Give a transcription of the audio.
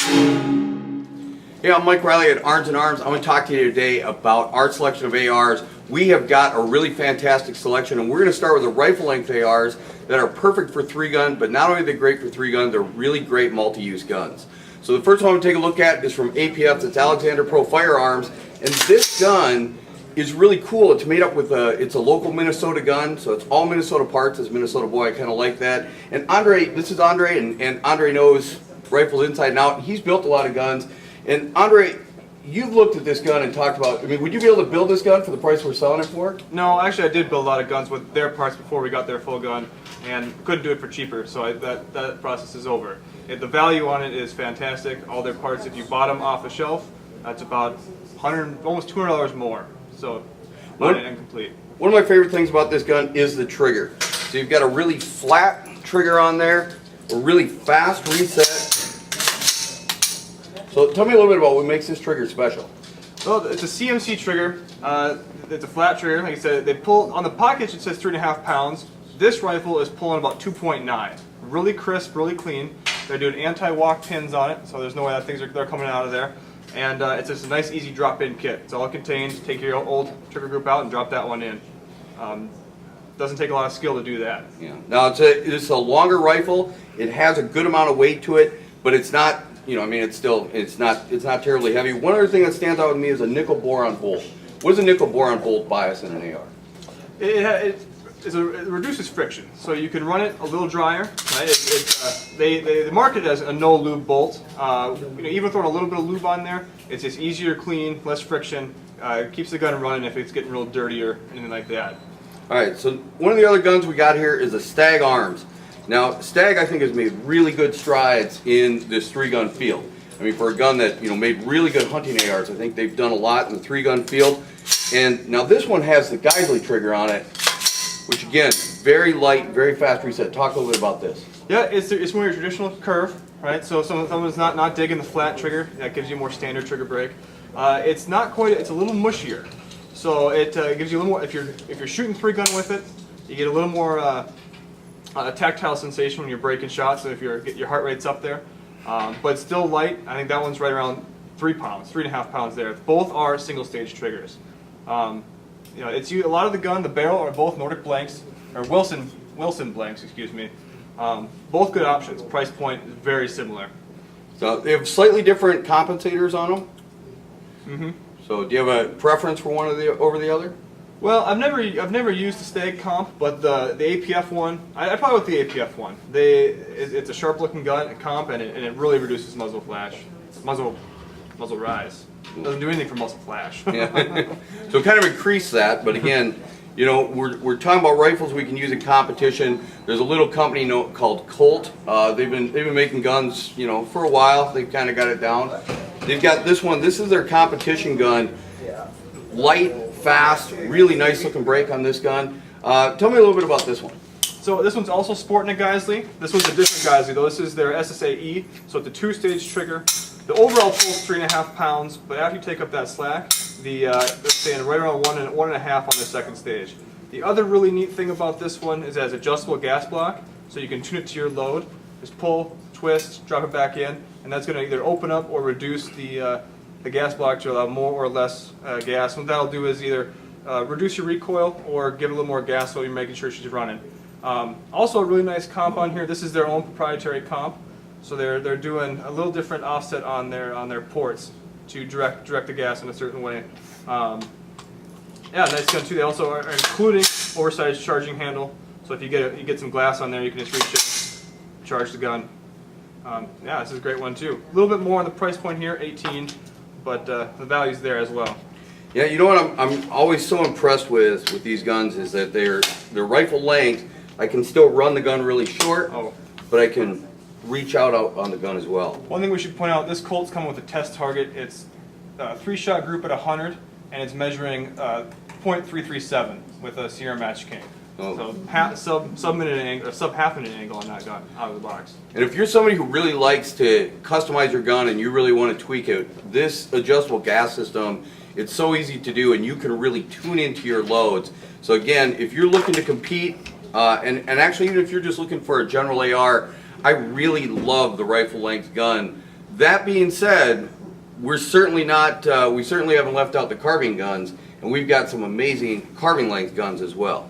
Hey, I'm Mike Riley at Arnzen Arms. I'm going to talk to you today about our selection of ARs. We have got a really fantastic selection, and we're going to start with the rifle length ARs that are perfect for 3-gun, but not only are they great for 3-gun, they're really great multi-use guns. So the first one I'm going to take a look at is from APF. It's Alexander Pro Firearms, and this gun is really cool. It's made up with it's a local Minnesota gun, so it's all Minnesota parts. As a Minnesota boy, I kind of like that. And Andre, this is Andre, and Andre knows rifles inside and out. He's built a lot of guns. And Andre, you've looked at this gun and talked about, I mean, would you be able to build this gun for the price we're selling it for? No, actually I did build a lot of guns with their parts before we got their full gun, and couldn't do it for cheaper, so that process is over. The value on it is fantastic. All their parts, if you bought them off the shelf, that's about almost $200 more. So, bought it and complete. One of my favorite things about this gun is the trigger. So you've got a really flat trigger on there, a really fast reset. So tell me a little bit about what makes this trigger special. Well, it's a CMC trigger. It's a flat trigger. Like I said, they pull on the package. It says 3.5 pounds. This rifle is pulling about 2.9. Really crisp, really clean. They're doing anti-walk pins on it, so there's no way that they're coming out of there. And it's just a nice, easy drop-in kit. It's all it contains. Take your old trigger group out and drop that one in. Doesn't take a lot of skill to do that. Yeah. Now it's a longer rifle. It has a good amount of weight to it, but it's not. You know, I mean, it's not terribly heavy. One other thing that stands out with me is a nickel boron bolt. What does a nickel boron bolt buy us in an AR? It reduces friction, so you can run it a little drier. Right? They market it as a no lube bolt. Even throwing a little bit of lube on there, it's just easier, clean, less friction. Keeps the gun running if it's getting real dirty or anything like that. All right. So one of the other guns we got here is a Stag Arms. Now, Stag, I think, has made really good strides in this 3-gun field. I mean, for a gun that made really good hunting ARs, I think they've done a lot in the 3-gun field. And now this one has the Geisley trigger on it, which again, very light, very fast reset. Talk a little bit about this. Yeah, it's more your traditional curve, right? So someone's not digging the flat trigger. That gives you a more standard trigger break. It's not quite. It's a little mushier. So it gives you a little more. If you're shooting 3-gun with it, you get a little more. A tactile sensation when you're breaking shots, so if your heart rate's up there, but it's still light. I think that one's right around 3 pounds, 3.5 pounds there. Both are single stage triggers. It's a lot of the gun, the barrel are both Nordic blanks or Wilson blanks, excuse me. Both good options. Price point is very similar. So they have slightly different compensators on them. Mm-hmm. So do you have a preference for one over the other? Well, I've never used the Stag comp, but the APF one, I probably with the APF one. It's a sharp looking gun comp, and it really reduces muzzle rise. It doesn't do anything for muzzle flash. Yeah. So kind of increase that, but again, we're talking about rifles we can use in competition. There's a little company called Colt. They've been making guns, for a while. They've kind of got it down. They've got this one. This is their competition gun. Light, fast, really nice looking break on this gun. Tell me a little bit about this one. So this one's also sporting a Geisley. This one's a different Geisley though. This is their SSAE, so it's a 2-stage trigger. The overall pull is 3.5 pounds, but after you take up that slack, they're saying right around 1.5 on the second stage. The other really neat thing about this one is it has adjustable gas block, so you can tune it to your load. Just pull, twist, drop it back in, and that's going to either open up or reduce the gas block to allow more or less gas. What that'll do is either reduce your recoil or give it a little more gas so you're making sure she's running. Also a really nice comp on here. This is their own proprietary comp. So they're doing a little different offset on their ports to direct the gas in a certain way. Yeah, nice gun too. They also are including oversized charging handle. So if you get some glass on there, you can just reach it, charge the gun. Yeah, this is a great one too. A little bit more on the price point here, 18. But the value's there as well. Yeah, you know what I'm always so impressed with these guns is that they're rifle length. I can still run the gun really short, but I can reach out on the gun as well. One thing we should point out, this Colt's coming with a test target. It's a 3-shot group at 100, and it's measuring .337 with a Sierra Match King. So sub-minute angle, or sub-half-minute angle on that gun out of the box. And if you're somebody who really likes to customize your gun and you really want to tweak it, this adjustable gas system, it's so easy to do and you can really tune into your loads. So again, if you're looking to compete, and actually even if you're just looking for a general AR, I really love the rifle length gun. That being said, we're certainly not, we certainly haven't left out the carving guns, and we've got some amazing carving length guns as well.